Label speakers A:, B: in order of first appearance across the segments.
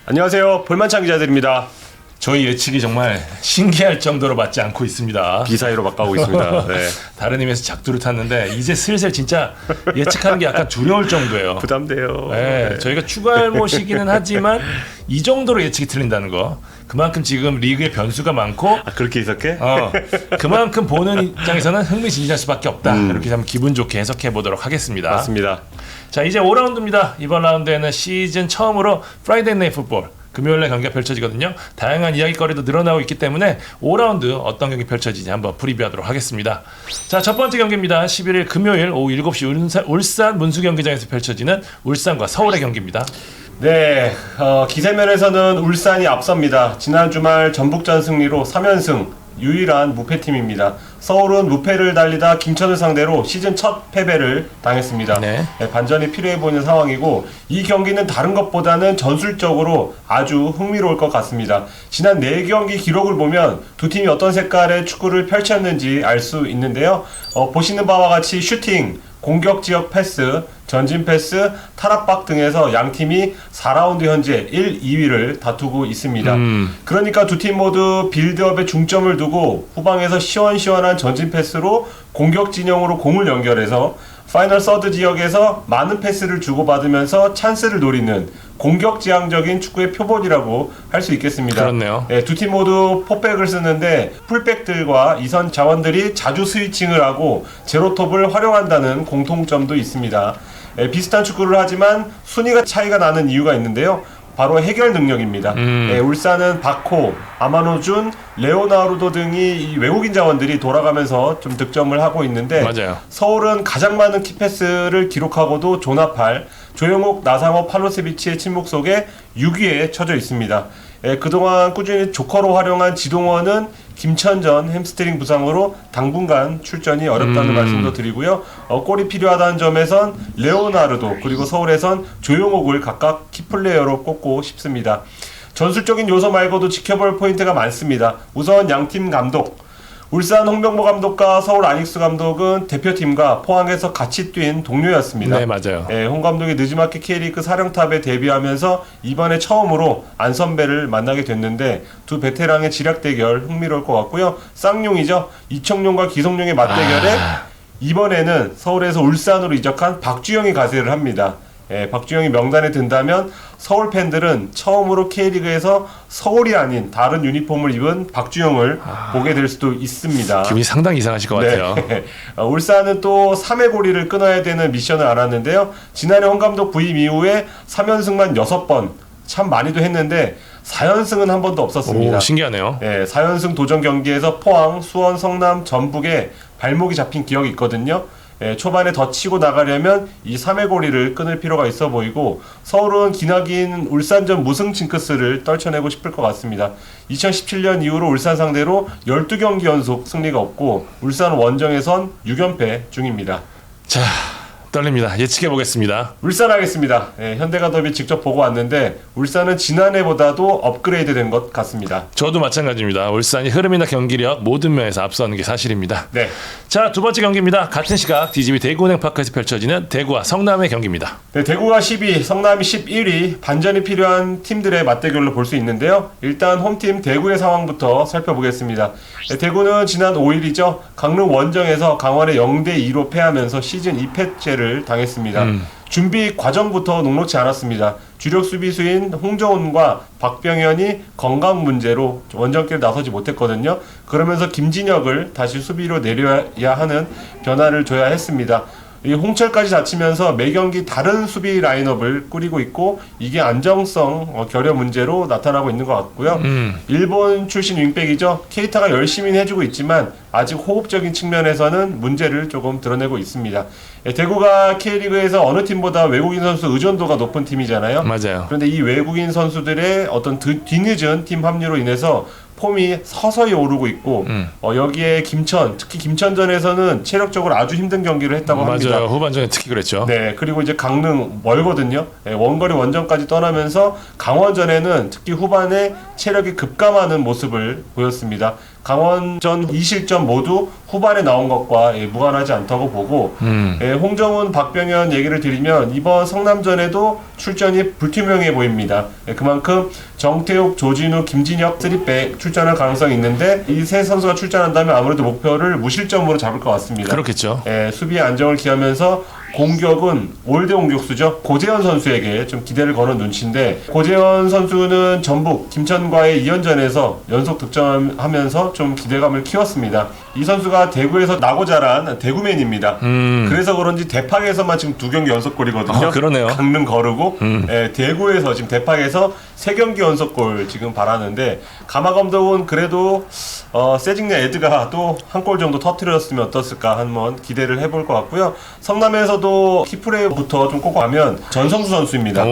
A: 안녕하세요. 볼만찬 기자들입니다.
B: 저희 예측이 정말 신기할 정도로 맞지 않고 있습니다.
A: 비사이로 바꿔오고 있습니다. 네.
B: 다른 의미에서 작두를 탔는데 이제 슬슬 진짜 예측하는 게 약간 두려울 정도예요.
A: 부담돼요.
B: 네, 저희가 추가할못이기는 하지만 이 정도로 예측이 틀린다는 거. 그만큼 지금 리그에 변수가 많고
A: 그렇게 해석해?
B: 그만큼 보는 입장에서는 흥미진진할 수밖에 없다. 이렇게 한번 기분 좋게 해석해 보도록 하겠습니다.
A: 맞습니다.
B: 자, 이제 5라운드입니다. 이번 라운드에는 시즌 처음으로 프라이데이 나이트 풋볼 금요일에 경기가 펼쳐지거든요. 다양한 이야기거리도 늘어나고 있기 때문에 5라운드 어떤 경기 펼쳐지지 한번 프리뷰하도록 하겠습니다. 자, 첫 번째 경기입니다. 11일 금요일 오후 7시 울산 문수경기장에서 펼쳐지는 울산과 서울의 경기입니다.
A: 네, 기세면에서는 울산이 앞섭니다. 지난 주말 전북전 승리로 3연승, 유일한 무패팀입니다. 서울은 무패를 달리다 김천을 상대로 시즌 첫 패배를 당했습니다.
B: 네.
A: 반전이 필요해 보이는 상황이고 이 경기는 다른 것보다는 전술적으로 아주 흥미로울 것 같습니다. 지난 4경기 기록을 보면 두 팀이 어떤 색깔의 축구를 펼쳤는지 알 수 있는데요. 보시는 바와 같이 슈팅, 공격 지역 패스, 전진 패스, 탈압박 등에서 양 팀이 4라운드 현재 1, 2위를 다투고 있습니다. 그러니까 두 팀 모두 빌드업에 중점을 두고 후방에서 시원시원한 전진 패스로 공격 진영으로 공을 연결해서 파이널 서드 지역에서 많은 패스를 주고받으면서 찬스를 노리는 공격지향적인 축구의 표본이라고 할 수 있겠습니다.
B: 그렇네요.
A: 네, 두 팀 모두 포백을 쓰는데 풀백들과 이선 자원들이 자주 스위칭을 하고 제로톱을 활용한다는 공통점도 있습니다. 비슷한 축구를 하지만 순위가 차이가 나는 이유가 있는데요. 바로 해결 능력입니다. 울산은 바코, 아마노준, 레오나르도 등이 이 외국인 자원들이 돌아가면서 좀 득점을 하고 있는데
B: 맞아요.
A: 서울은 가장 많은 키패스를 기록하고도 조나팔, 조영욱, 나상호, 팔로세비치의 침묵 속에 6위에 처져 있습니다. 그동안 꾸준히 조커로 활용한 지동원은 김천전 햄스트링 부상으로 당분간 출전이 어렵다는 말씀도 드리고요. 골이 필요하다는 점에선 레오나르도 그리고 서울에선 조용옥을 각각 키플레이어로 꼽고 싶습니다. 전술적인 요소 말고도 지켜볼 포인트가 많습니다. 우선 양팀 감독. 울산 홍명보 감독과 서울 안익수 감독은 대표팀과 포항에서 같이 뛴 동료였습니다.
B: 네, 맞아요.
A: 홍 감독이 늦지막히 K리그 사령탑에 데뷔하면서 이번에 처음으로 안 선배를 만나게 됐는데 두 베테랑의 지략 대결 흥미로울 것 같고요. 쌍용이죠. 이청용과 기성용의 맞대결에 이번에는 서울에서 울산으로 이적한 박주영이 가세를 합니다. 박주영이 명단에 든다면 서울 팬들은 처음으로 K리그에서 서울이 아닌 다른 유니폼을 입은 박주영을 보게 될 수도 있습니다.
B: 기분이 상당히 이상하실 것 같아요.
A: 울산은 또 3회 고리를 끊어야 되는 미션을 알았는데요. 지난해 홍 감독 부임 이후에 3연승만 6번, 참 많이도 했는데 4연승은 한 번도 없었습니다.
B: 오, 신기하네요.
A: 4연승 도전 경기에서 포항, 수원, 성남, 전북에 발목이 잡힌 기억이 있거든요. 초반에 더 치고 나가려면 이 3회 고리를 끊을 필요가 있어 보이고 서울은 기나긴 울산전 무승 징크스를 떨쳐내고 싶을 것 같습니다. 2017년 이후로 울산 상대로 12경기 연속 승리가 없고 울산 원정에선 6연패 중입니다.
B: 자, 떨립니다. 예측해 보겠습니다.
A: 울산 하겠습니다. 현대가 더비 직접 보고 왔는데 울산은 지난해보다도 업그레이드 된 것 같습니다.
B: 저도 마찬가지입니다. 울산이 흐름이나 경기력 모든 면에서 앞서는 게 사실입니다.
A: 네.
B: 자, 두 번째 경기입니다. 같은 시각 DGB 대구은행 파크에서 펼쳐지는 대구와 성남의 경기입니다.
A: 네, 대구가 10위, 성남이 11위, 반전이 필요한 팀들의 맞대결로 볼 수 있는데요. 일단 홈팀 대구의 상황부터 살펴보겠습니다. 대구는 지난 5일이죠. 강릉 원정에서 강원에 0대2로 패하면서 시즌 2패째를 당했습니다. 준비 과정부터 녹록지 않았습니다. 주력 수비수인 홍정훈과 박병현이 건강 문제로 원정길에 나서지 못했거든요. 그러면서 김진혁을 다시 수비로 내려야 하는 변화를 줘야 했습니다. 이 홍철까지 다치면서 매 경기 다른 수비 라인업을 꾸리고 있고 이게 안정성 결여 문제로 나타나고 있는 것 같고요. 일본 출신 윙백이죠. 케이타가 열심히 해주고 있지만 아직 호흡적인 측면에서는 문제를 조금 드러내고 있습니다. 대구가 K리그에서 어느 팀보다 외국인 선수 의존도가 높은 팀이잖아요.
B: 맞아요.
A: 그런데 이 외국인 선수들의 어떤 뒤늦은 팀 합류로 인해서 폼이 서서히 오르고 있고 여기에 김천, 특히 김천전에서는 체력적으로 아주 힘든 경기를 했다고 합니다.
B: 맞아요. 후반전에 특히 그랬죠.
A: 네, 그리고 이제 강릉 멀거든요. 원거리 원정까지 떠나면서 강원전에는 특히 후반에 체력이 급감하는 모습을 보였습니다. 강원전 2실점 모두 후반에 나온 것과 무관하지 않다고 보고 홍정훈, 박병현 얘기를 드리면 이번 성남전에도 출전이 불투명해 보입니다. 그만큼 정태욱, 조진우, 김진혁 3백 출전할 가능성이 있는데 이 세 선수가 출전한다면 아무래도 목표를 무실점으로 잡을 것 같습니다.
B: 그렇겠죠.
A: 수비의 안정을 기하면서 공격은 올드 공격수죠. 고재현 선수에게 좀 기대를 거는 눈치인데 고재현 선수는 전북 김천과의 2연전에서 연속 득점하면서 좀 기대감을 키웠습니다. 이 선수가 대구에서 나고 자란 대구맨입니다. 그래서 그런지 대팍에서만 지금 2경기 연속골이거든요.
B: 그러네요.
A: 강릉 거르고 대구에서 지금 대팍에서 3경기 연속골 지금 바라는데 가마 감독은 그래도 세징야 에드가 또 한 골 정도 터뜨렸으면 어떻을까 한번 기대를 해볼 것 같고요. 성남에서도 키프레이부터 좀 꼽고 가면 전성수 선수입니다.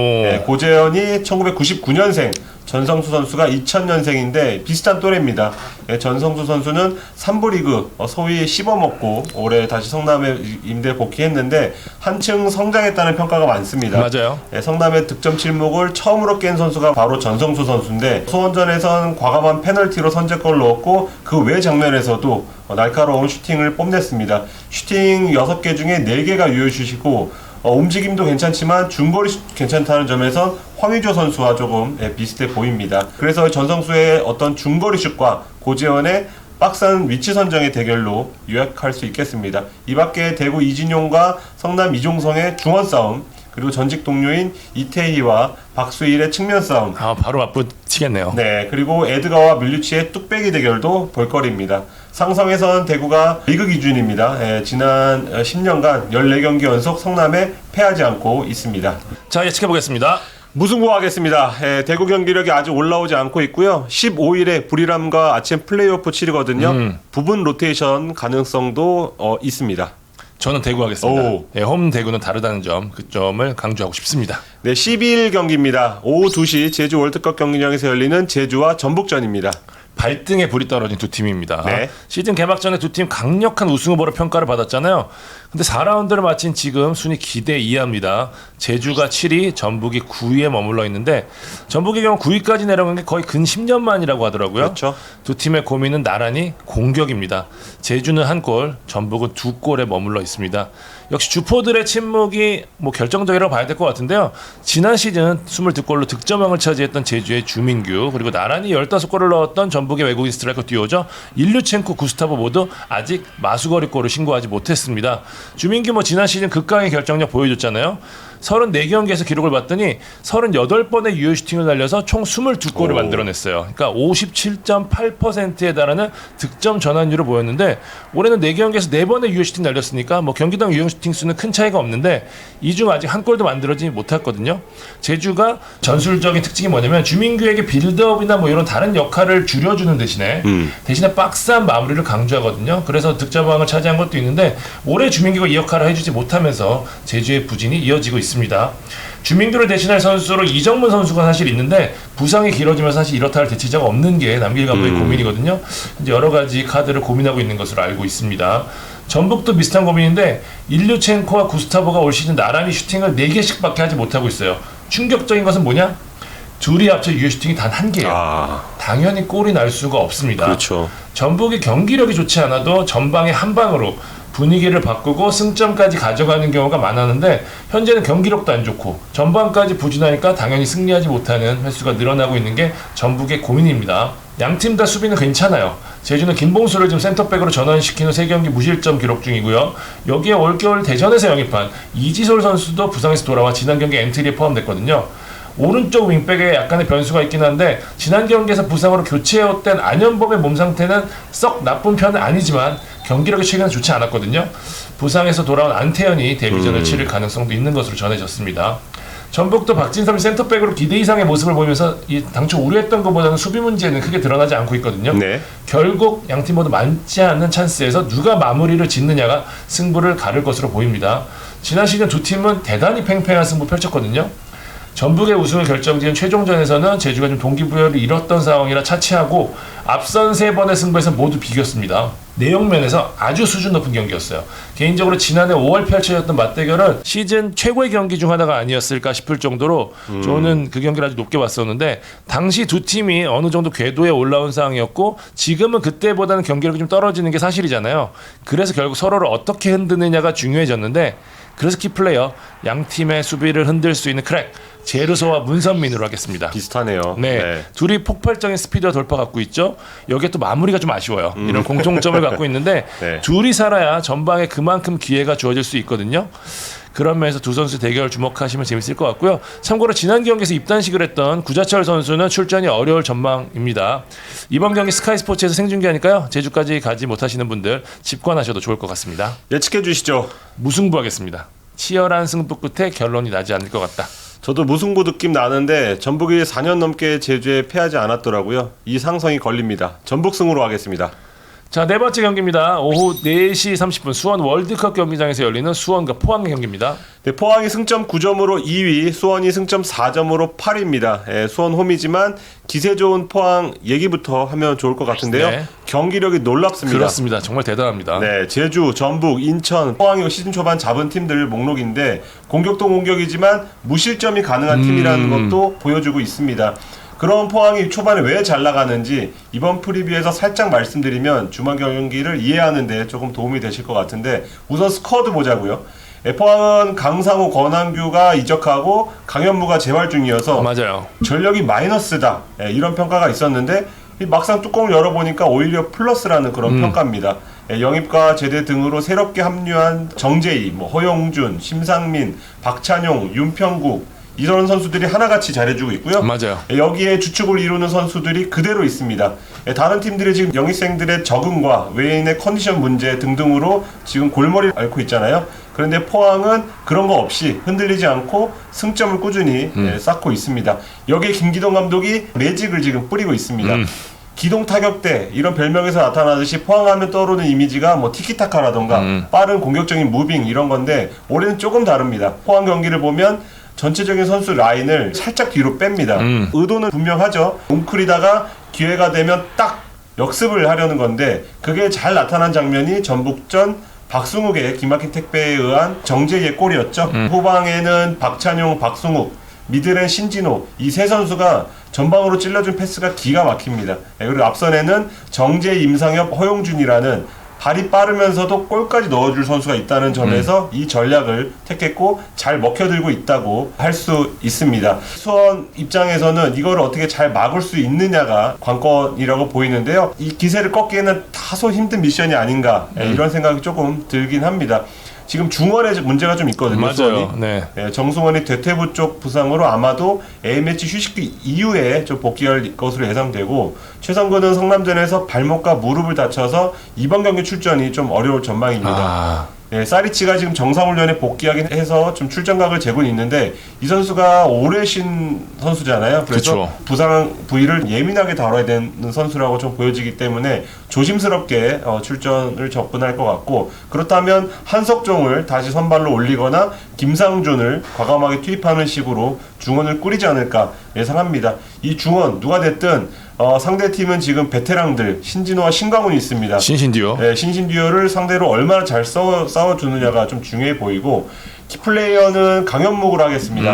A: 고재현이 1999년생, 전성수 선수가 2000년생인데 비슷한 또래입니다. 전성수 선수는 3부 리그 소위 씹어먹고 올해 다시 성남에 임대 복귀했는데 한층 성장했다는 평가가 많습니다.
B: 맞아요.
A: 성남의 득점 칠목을 처음으로 깬 선수가 바로 전성수 선수인데 수원전에선 과감한 페널티로 선제골을 넣었고 그 외 장면에서도 날카로운 슈팅을 뽐냈습니다. 슈팅 6개 중에 4개가 유효슛이고 움직임도 괜찮지만 중거리 괜찮다는 점에선 황의조 선수와 조금 비슷해 보입니다. 그래서 전성수의 어떤 중거리 슛과 고재현의 박스한 위치 선정의 대결로 요약할 수 있겠습니다. 이 밖에 대구 이진용과 성남 이종성의 중원 싸움, 그리고 전직 동료인 이태희와 박수일의 측면 싸움.
B: 바로 맞붙이겠네요.
A: 네, 그리고 에드가와 밀류치의 뚝배기 대결도 볼거리입니다. 상성에선 대구가 리그 기준입니다. 지난 10년간 14경기 연속 성남에 패하지 않고 있습니다.
B: 자, 예측해보겠습니다.
A: 무승부하겠습니다. 대구 경기력이 아직 올라오지 않고 있고요. 15일에 불이람과 아침 플레이오프 치르거든요. 부분 로테이션 가능성도 있습니다.
B: 저는 대구 하겠습니다. 홈 대구는 다르다는 점, 그 점을 강조하고 싶습니다.
A: 네, 12일 경기입니다. 오후 2시 제주 월드컵 경기장에서 열리는 제주와 전북전입니다.
B: 발등에 불이 떨어진 두 팀입니다.
A: 네.
B: 시즌 개막전에 두 팀 강력한 우승 후보로 평가를 받았잖아요. 근데 4라운드를 마친 지금 순위 기대 이하입니다. 제주가 7위, 전북이 9위에 머물러 있는데 전북의 경우 9위까지 내려간 게 거의 근 10년 만이라고 하더라고요.
A: 그렇죠.
B: 두 팀의 고민은 나란히 공격입니다. 제주는 1골, 전북은 2골에 머물러 있습니다. 역시 주포들의 침묵이 결정적이라고 봐야 될 것 같은데요. 지난 시즌 22골로 득점왕을 차지했던 제주의 주민규, 그리고 나란히 15골을 넣었던 전북의 외국인 스트라이커 듀오죠. 일류첸코, 구스타보 모두 아직 마수거리골을 신고하지 못했습니다. 주민규 지난 시즌 극강의 결정력 보여줬잖아요. 34경기에서 기록을 봤더니 38번의 유효 슈팅을 날려서 총 22골을 만들어냈어요. 그러니까 57.8%에 달하는 득점 전환율을 보였는데 올해는 4경기에서 4번의 유효 슈팅 날렸으니까 경기당 유효 슈팅 수는 큰 차이가 없는데 이 중 아직 한 골도 만들어지지 못했거든요. 제주가 전술적인 특징이 뭐냐면 주민규에게 빌드업이나 이런 다른 역할을 줄여주는 대신에 박스한 마무리를 강조하거든요. 그래서 득점왕을 차지한 것도 있는데 올해 주민규가 이 역할을 해주지 못하면서 제주의 부진이 이어지고 있습니다. 주민규를 대신할 선수로 이정문 선수가 사실 있는데 부상이 길어지면서 사실 이렇다 할 대체자가 없는 게 남길 감독의 고민이거든요. 이제 여러 가지 카드를 고민하고 있는 것으로 알고 있습니다. 전북도 비슷한 고민인데 일류첸코와 구스타보가 올 시즌 나란히 슈팅을 4개씩밖에 하지 못하고 있어요. 충격적인 것은 뭐냐? 둘이 합쳐 유효 슈팅이 단 1개예요. 당연히 골이 날 수가 없습니다.
A: 그렇죠.
B: 전북이 경기력이 좋지 않아도 전방의 한 방으로 분위기를 바꾸고 승점까지 가져가는 경우가 많았는데 현재는 경기력도 안 좋고 전반까지 부진하니까 당연히 승리하지 못하는 횟수가 늘어나고 있는 게 전북의 고민입니다. 양팀 다 수비는 괜찮아요. 제주는 김봉수를 지금 센터백으로 전환시킨 후 3경기 무실점 기록 중이고요. 여기에 올겨울 대전에서 영입한 이지솔 선수도 부상에서 돌아와 지난 경기 엔트리에 포함됐거든요. 오른쪽 윙백에 약간의 변수가 있긴 한데 지난 경기에서 부상으로 교체했던 안현범의 몸 상태는 썩 나쁜 편은 아니지만 경기력이 최근에 좋지 않았거든요. 부상에서 돌아온 안태현이 데뷔전을 치를 가능성도 있는 것으로 전해졌습니다. 전북도 박진섭이 센터백으로 기대 이상의 모습을 보이면서 당초 우려했던 것보다는 수비 문제는 크게 드러나지 않고 있거든요. 네. 결국 양팀 모두 많지 않은 찬스에서 누가 마무리를 짓느냐가 승부를 가를 것으로 보입니다. 지난 시즌 두 팀은 대단히 팽팽한 승부 펼쳤거든요. 전북의 우승을 결정지은 최종전에서는 제주가 좀 동기부여를 잃었던 상황이라 차치하고 앞선 3번의 승부에서 모두 비겼습니다. 내용 면에서 아주 수준 높은 경기였어요. 개인적으로 지난해 5월 펼쳐졌던 맞대결은 시즌 최고의 경기 중 하나가 아니었을까 싶을 정도로 저는 그 경기를 아주 높게 봤었는데 당시 두 팀이 어느 정도 궤도에 올라온 상황이었고 지금은 그때보다는 경기력이 좀 떨어지는 게 사실이잖아요. 그래서 결국 서로를 어떻게 흔드느냐가 중요해졌는데 그래서 키플레이어 양 팀의 수비를 흔들 수 있는 크랙 제르소와 문선민으로 하겠습니다.
A: 비슷하네요.
B: 네, 둘이 폭발적인 스피드와 돌파 갖고 있죠. 여기에 또 마무리가 좀 아쉬워요. 이런 공통점을 갖고 있는데
A: 네.
B: 둘이 살아야 전방에 그만큼 기회가 주어질 수 있거든요. 그런 면에서 두 선수 대결 주목하시면 재밌을 것 같고요. 참고로 지난 경기에서 입단식을 했던 구자철 선수는 출전이 어려울 전망입니다. 이번 경기 스카이스포츠에서 생중계하니까요. 제주까지 가지 못하시는 분들 집관하셔도 좋을 것 같습니다.
A: 예측해 주시죠.
B: 무승부하겠습니다. 치열한 승부 끝에 결론이 나지 않을 것 같다.
A: 저도 무승부 느낌 나는데 전북이 4년 넘게 제주에 패하지 않았더라고요. 이 상성이 걸립니다. 전북승으로 하겠습니다.
B: 자, 네 번째 경기입니다. 오후 4시 30분 수원 월드컵 경기장에서 열리는 수원과 포항의 경기입니다.
A: 네, 포항이 승점 9점으로 2위, 수원이 승점 4점으로 8위입니다. 수원 홈이지만 기세 좋은 포항 얘기부터 하면 좋을 것 같은데요.
B: 네.
A: 경기력이 놀랍습니다.
B: 그렇습니다. 정말 대단합니다.
A: 네, 제주, 전북, 인천, 포항이 시즌 초반 잡은 팀들 목록인데 공격도 공격이지만 무실점이 가능한 팀이라는 것도 보여주고 있습니다. 그런 포항이 초반에 왜 잘 나가는지 이번 프리뷰에서 살짝 말씀드리면 주말 경기를 이해하는 데 조금 도움이 되실 것 같은데 우선 스쿼드 보자고요. 포항은 강상우, 권한규가 이적하고 강현무가 재활 중이어서
B: 맞아요.
A: 전력이 마이너스다 이런 평가가 있었는데 막상 뚜껑을 열어보니까 오히려 플러스라는 그런 평가입니다. 영입과 제대 등으로 새롭게 합류한 정재희, 허용준, 심상민, 박찬용, 윤평국 이런 선수들이 하나같이 잘해주고 있고요.
B: 맞아요.
A: 여기에 주축을 이루는 선수들이 그대로 있습니다. 다른 팀들이 지금 영입생들의 적응과 외인의 컨디션 문제 등등으로 지금 골머리를 앓고 있잖아요. 그런데 포항은 그런 거 없이 흔들리지 않고 승점을 꾸준히 쌓고 있습니다. 여기에 김기동 감독이 매직을 지금 뿌리고 있습니다. 기동 타격대 이런 별명에서 나타나듯이 포항하면 떠오르는 이미지가 티키타카라던가 빠른 공격적인 무빙 이런 건데 올해는 조금 다릅니다. 포항 경기를 보면 전체적인 선수 라인을 살짝 뒤로 뺍니다. 의도는 분명하죠. 웅크리다가 기회가 되면 딱 역습을 하려는 건데 그게 잘 나타난 장면이 전북전 박승욱의 기막힌 택배에 의한 정재희의 골이었죠. 후방에는 박찬용, 박승욱, 미들엔 신진호 이 세 선수가 전방으로 찔러준 패스가 기가 막힙니다. 그리고 앞선에는 정재희, 임상엽, 허용준이라는 발이 빠르면서도 골까지 넣어줄 선수가 있다는 점에서 이 전략을 택했고 잘 먹혀들고 있다고 할 수 있습니다. 수원 입장에서는 이걸 어떻게 잘 막을 수 있느냐가 관건이라고 보이는데요. 이 기세를 꺾기에는 다소 힘든 미션이 아닌가 이런 생각이 조금 들긴 합니다. 지금 중원에 문제가 좀 있거든요.
B: 맞아요.
A: 수원이.
B: 네.
A: 정승원이 대퇴부 쪽 부상으로 아마도 A매치 휴식기 이후에 좀 복귀할 것으로 예상되고 최성근은 성남전에서 발목과 무릎을 다쳐서 이번 경기 출전이 좀 어려울 전망입니다. 사리치가 지금 정상훈련에 복귀하긴 해서 좀 출전각을 재고는 있는데 이 선수가 오래 쉰 선수잖아요. 그래서
B: 그쵸.
A: 부상 부위를 예민하게 다뤄야 되는 선수라고 좀 보여지기 때문에 조심스럽게 출전을 접근할 것 같고 그렇다면 한석종을 다시 선발로 올리거나 김상준을 과감하게 투입하는 식으로 중원을 꾸리지 않을까 예상합니다. 이 중원 누가 됐든 상대팀은 지금 베테랑들 신진호와 신광훈이 있습니다.
B: 신신듀오.
A: 네, 신신듀오를 상대로 얼마나 잘 싸워주느냐가 좀 중요해 보이고 키플레이어는 강현묵을 하겠습니다.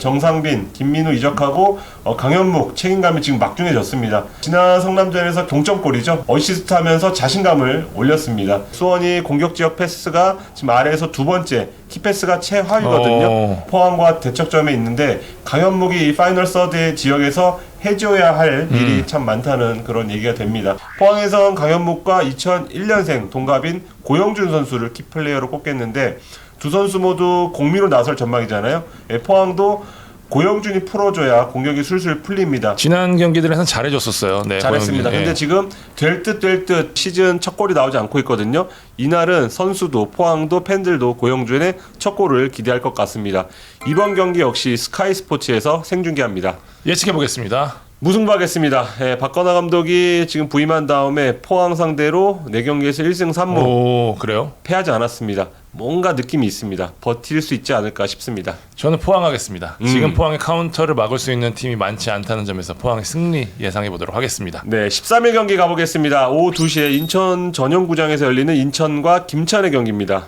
A: 정상빈, 김민우 이적하고 강현묵 책임감이 지금 막중해졌습니다. 지난 성남전에서 동점골이죠. 어시스트하면서 자신감을 올렸습니다. 수원이 공격지역 패스가 지금 아래에서 두 번째, 키패스가 최하위거든요. 포항과 대척점에 있는데 강현묵이 이 파이널 서드 지역에서 해줘야 할 일이 참 많다는 그런 얘기가 됩니다. 포항에선 강현묵과 2001년생 동갑인 고영준 선수를 키플레이어로 꼽겠는데 두 선수 모두 공미로 나설 전망이잖아요. 포항도 고영준이 풀어줘야 공격이 술술 풀립니다.
B: 지난 경기들에서는 잘해줬었어요. 네,
A: 잘했습니다.
B: 고영준.
A: 근데 지금 될 듯 시즌 첫 골이 나오지 않고 있거든요. 이날은 선수도 포항도 팬들도 고영준의 첫 골을 기대할 것 같습니다. 이번 경기 역시 스카이 스포츠에서 생중계합니다.
B: 예측해 보겠습니다.
A: 무승부하겠습니다. 예, 박건하 감독이 지금 부임한 다음에 포항 상대로 4경기에서 1승 3무
B: 오, 그래요?
A: 패하지 않았습니다. 뭔가 느낌이 있습니다. 버틸 수 있지 않을까 싶습니다.
B: 저는 포항하겠습니다. 지금 포항의 카운터를 막을 수 있는 팀이 많지 않다는 점에서 포항의 승리 예상해 보도록 하겠습니다.
A: 네, 13일 경기 가보겠습니다. 오후 2시에 인천 전용구장에서 열리는 인천과 김천의 경기입니다.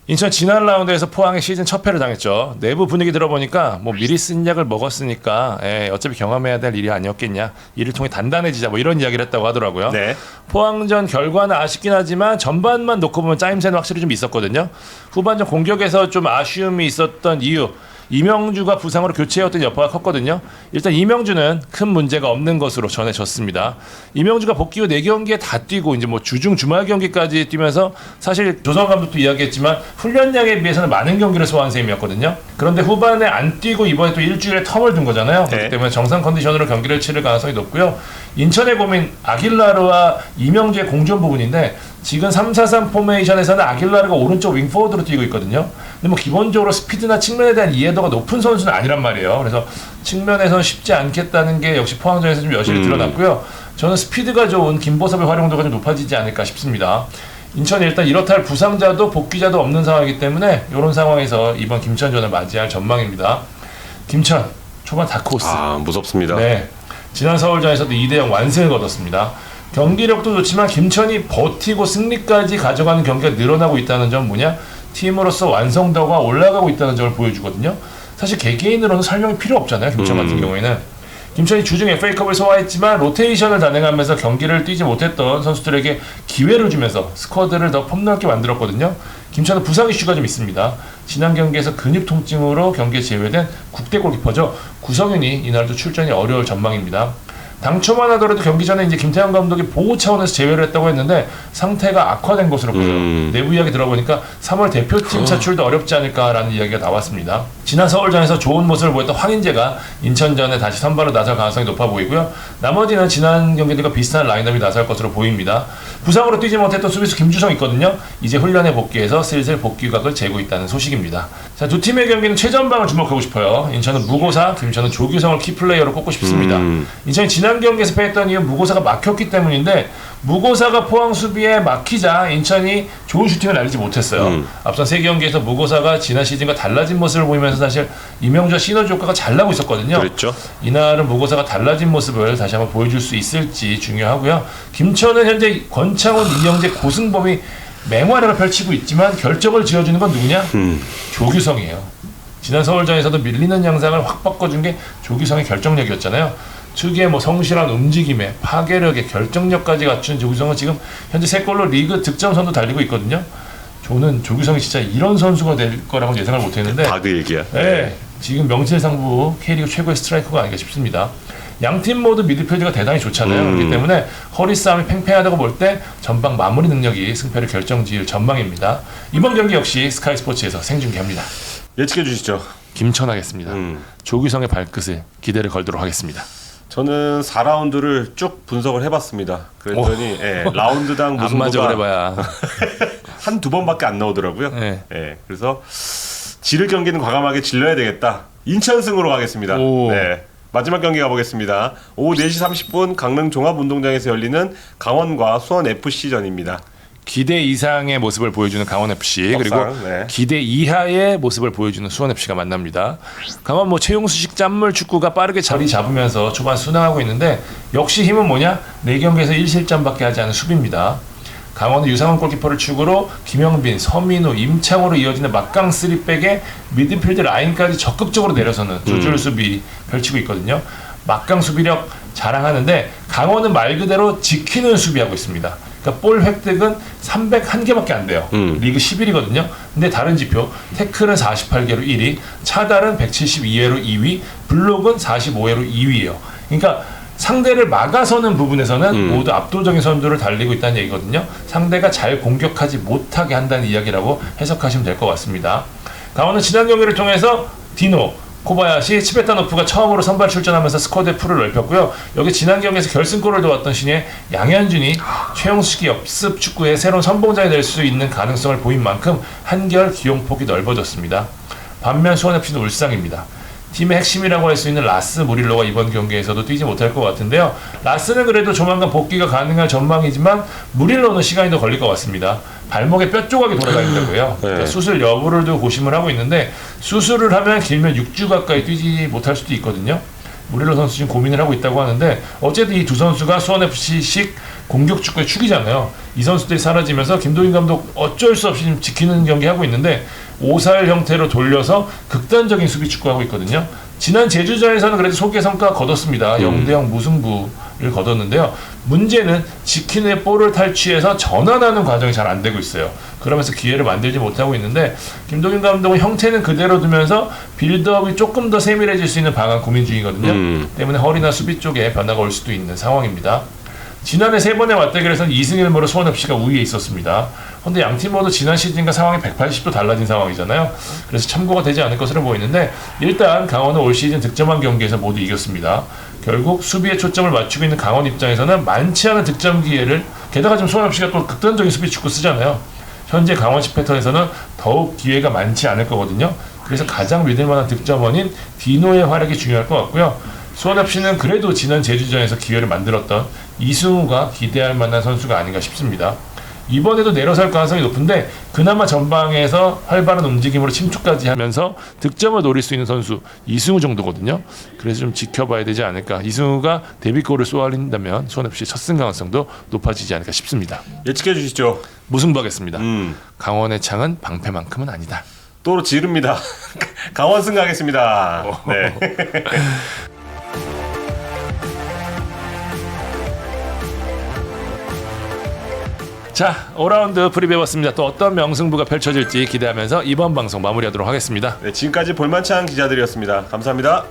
B: 인천 지난 라운드에서 포항의 시즌 첫 패를 당했죠. 내부 분위기 들어보니까 뭐 미리 쓴 약을 먹었으니까 어차피 경험해야 될 일이 아니었겠냐. 이를 통해 단단해지자 뭐 이런 이야기를 했다고 하더라고요.
A: 네.
B: 포항전 결과는 아쉽긴 하지만 전반만 놓고 보면 짜임새는 확실히 좀 있었거든요. 후반전 공격에서 좀 아쉬움이 있었던 이유, 이명주가 부상으로 교체해왔던 여파가 컸거든요. 일단 이명주는 큰 문제가 없는 것으로 전해졌습니다. 이명주가 복귀 후 4경기에 다 뛰고 이제 뭐 주중 주말 경기까지 뛰면서 사실 조성 감독도 이야기했지만 훈련량에 비해서는 많은 경기를 소화한 셈이었거든요. 그런데 후반에 안 뛰고 이번에 또 일주일의 텀을 둔 거잖아요. 그렇기 때문에 정상 컨디션으로 경기를 치를 가능성이 높고요. 인천의 고민 아길라르와 이명주의 공존 부분인데 지금 3-4-3 포메이션에서는 아길라르가 오른쪽 윙포워드로 뛰고 있거든요. 근데 뭐 기본적으로 스피드나 측면에 대한 이해도가 높은 선수는 아니란 말이에요. 그래서 측면에서는 쉽지 않겠다는 게 역시 포항전에서 좀 여실히 드러났고요. 저는 스피드가 좋은 김보섭의 활용도가 좀 높아지지 않을까 싶습니다. 인천이 일단 이렇다 할 부상자도 복귀자도 없는 상황이기 때문에 이런 상황에서 이번 김천전을 맞이할 전망입니다. 김천 초반 다크호스.
A: 무섭습니다.
B: 네, 지난 서울전에서도 2대0 완승을 거뒀습니다. 경기력도 좋지만 김천이 버티고 승리까지 가져가는 경기가 늘어나고 있다는 점 뭐냐? 팀으로서 완성도가 올라가고 있다는 점을 보여주거든요. 사실 개개인으로는 설명이 필요 없잖아요. 김천 같은 경우에는. 김천이 주중 FA컵을 소화했지만 로테이션을 단행하면서 경기를 뛰지 못했던 선수들에게 기회를 주면서 스쿼드를 더 폭넓게 만들었거든요. 김천은 부상 이슈가 좀 있습니다. 지난 경기에서 근육 통증으로 경기에 제외된 국대 골키퍼죠. 구성윤이 이날도 출전이 어려울 전망입니다. 당초만 하더라도 경기 전에 이제 김태형 감독이 보호 차원에서 제외를 했다고 했는데 상태가 악화된 것으로 보여요. 내부 이야기 들어보니까 3월 대표팀 차출도 어렵지 않을까라는 이야기가 나왔습니다. 지난 서울전에서 좋은 모습을 보였던 황인재가 인천전에 다시 선발로 나설 가능성이 높아 보이고요. 나머지는 지난 경기들과 비슷한 라인업이 나설 것으로 보입니다. 부상으로 뛰지 못했던 수비수 김주성 있거든요. 이제 훈련에 복귀해서 슬슬 복귀각을 재고 있다는 소식입니다. 자, 두 팀의 경기는 최전방을 주목하고 싶어요. 인천은 무고사, 김천은 조규성을 키플레이어로 꼽고 싶습니다. 인천이 지난 경기에서 패했던 이유 무고사가 막혔기 때문인데 무고사가 포항 수비에 막히자 인천이 좋은 슈팅을 날리지 못했어요. 앞선 3경기에서 무고사가 지난 시즌과 달라진 모습을 보이면서 사실 이명주와 시너지 효과가 잘 나고 있었거든요.
A: 그랬죠.
B: 이날은 무고사가 달라진 모습을 다시 한번 보여줄 수 있을지 중요하고요. 김천은 현재 권창훈, 이영재, 고승범이 맹활약을 펼치고 있지만 결정을 지어주는 건 누구냐? 조규성이에요. 지난 서울전에서도 밀리는 양상을 확 바꿔준 게 조규성의 결정력이었잖아요. 특유의 뭐 성실한 움직임에 파괴력에 결정력까지 갖춘 조규성은 지금 현재 3골로 리그 득점 선도 달리고 있거든요. 저는 조규성이 진짜 이런 선수가 될 거라고 예상을 못했는데
A: 다 그 얘기야.
B: 네, 지금 명실상부 K리그 최고의 스트라이커가 아닌가 싶습니다. 양팀 모두 미드필드가 대단히 좋잖아요. 그렇기 때문에 허리 싸움이 팽팽하다고 볼 때 전방 마무리 능력이 승패를 결정지을 전망입니다. 이번 경기 역시 스카이 스포츠에서 생중계합니다.
A: 예측해 주시죠.
B: 김천하겠습니다. 조규성의 발끝을 기대를 걸도록 하겠습니다.
A: 저는 4라운드를 쭉 분석을 해봤습니다. 그랬더니 라운드당
B: 안 맞아
A: 무승부가
B: 그래봐야.
A: 한두 번밖에 안 나오더라고요.
B: 네.
A: 그래서 지를 경기는 과감하게 질러야 되겠다. 인천승으로 가겠습니다. 네. 마지막 경기 가보겠습니다. 오후 4시 30분 강릉 종합운동장에서 열리는 강원과 수원FC전입니다.
B: 기대 이상의 모습을 보여주는 강원FC 그리고
A: 네.
B: 기대 이하의 모습을 보여주는 수원FC가 만납니다. 강원 뭐 최용수식 짠물 축구가 빠르게 자리 잡으면서 초반 순항하고 있는데 역시 힘은 뭐냐? 4경기에서 1실점밖에 하지 않은 수비입니다. 강원은 유상훈 골키퍼를 축으로 김영빈, 서민우, 임창호로 이어지는 막강 3백에 미드필드 라인까지 적극적으로 내려서는 조절 수비 펼치고 있거든요. 막강 수비력 자랑하는데 강원은 말 그대로 지키는 수비하고 있습니다. 그러니까 볼 획득은 301개밖에 안 돼요. 리그 11위거든요. 근데 다른 지표 태클은 48개로 1위, 차달은 172회로 2위, 블록은 45회로 2위예요. 그러니까 상대를 막아서는 부분에서는 모두 압도적인 선두를 달리고 있다는 얘기거든요. 상대가 잘 공격하지 못하게 한다는 이야기라고 해석하시면 될 것 같습니다. 강원은 지난 경기를 통해서 디노, 코바야시, 치베타노프가 처음으로 선발 출전하면서 스쿼드의 풀을 넓혔고요. 여기 지난 경기에서 결승골을 도왔던 신예 양현준이 최용수기 역습 축구의 새로운 선봉장이 될 수 있는 가능성을 보인 만큼 한결 기용폭이 넓어졌습니다. 반면 수원FC는 울상입니다. 팀의 핵심이라고 할 수 있는 라스 무릴로가 이번 경기에서도 뛰지 못할 것 같은데요. 라스는 그래도 조만간 복귀가 가능할 전망이지만 무릴로는 시간이 더 걸릴 것 같습니다. 발목에 뼈 조각이 돌아다닌다고요. 그러니까 수술 여부를 두고 고심을 하고 있는데 수술을 하면 길면 6주 가까이 뛰지 못할 수도 있거든요. 무릴로 선수 지금 고민을 하고 있다고 하는데 어쨌든 이 두 선수가 수원FC식 공격 축구의 축이잖아요. 이 선수들이 사라지면서 김도인 감독 어쩔 수 없이 지금 지키는 경기 하고 있는데 5-4-1 형태로 돌려서 극단적인 수비 축구하고 있거든요. 지난 제주전에서는 그래도 소개 성과가 거뒀습니다. 0-0 무승부를 거뒀는데요. 문제는 지킨 후에 볼을 탈취해서 전환하는 과정이 잘 안 되고 있어요. 그러면서 기회를 만들지 못하고 있는데 김도균 감독은 형태는 그대로 두면서 빌드업이 조금 더 세밀해질 수 있는 방안 고민 중이거든요. 때문에 허리나 수비 쪽에 변화가 올 수도 있는 상황입니다. 지난해 3번의 맞대결에서는 2승 1무로 수원FC가 우위에 있었습니다. 그런데 양팀 모두 지난 시즌과 상황이 180도 달라진 상황이잖아요. 그래서 참고가 되지 않을 것으로 보이는데 일단 강원은 올 시즌 득점한 경기에서 모두 이겼습니다. 결국 수비에 초점을 맞추고 있는 강원 입장에서는 많지 않은 득점 기회를 게다가 지금 수원FC가 또 극단적인 수비 축구 쓰잖아요. 현재 강원식 패턴에서는 더욱 기회가 많지 않을 거거든요. 그래서 가장 믿을 만한 득점원인 디노의 활약이 중요할 것 같고요. 수원FC는 그래도 지난 제주전에서 기회를 만들었던 이승우가 기대할 만한 선수가 아닌가 싶습니다. 이번에도 내려설 가능성이 높은데 그나마 전방에서 활발한 움직임으로 침투까지 하면서 득점을 노릴 수 있는 선수 이승우 정도거든요. 그래서 좀 지켜봐야 되지 않을까. 이승우가 데뷔골을 쏘아린다면 수원FC의 첫 승 가능성도 높아지지 않을까 싶습니다.
A: 예측해 주시죠.
B: 무승부하겠습니다. 강원의 창은 방패만큼은 아니다.
A: 또 지릅니다. 강원승 가겠습니다. 네.
B: 자, 5라운드 프리뷰해봤습니다. 또 어떤 명승부가 펼쳐질지 기대하면서 이번 방송 마무리하도록 하겠습니다.
A: 네, 지금까지 볼만찬 기자들이었습니다. 감사합니다.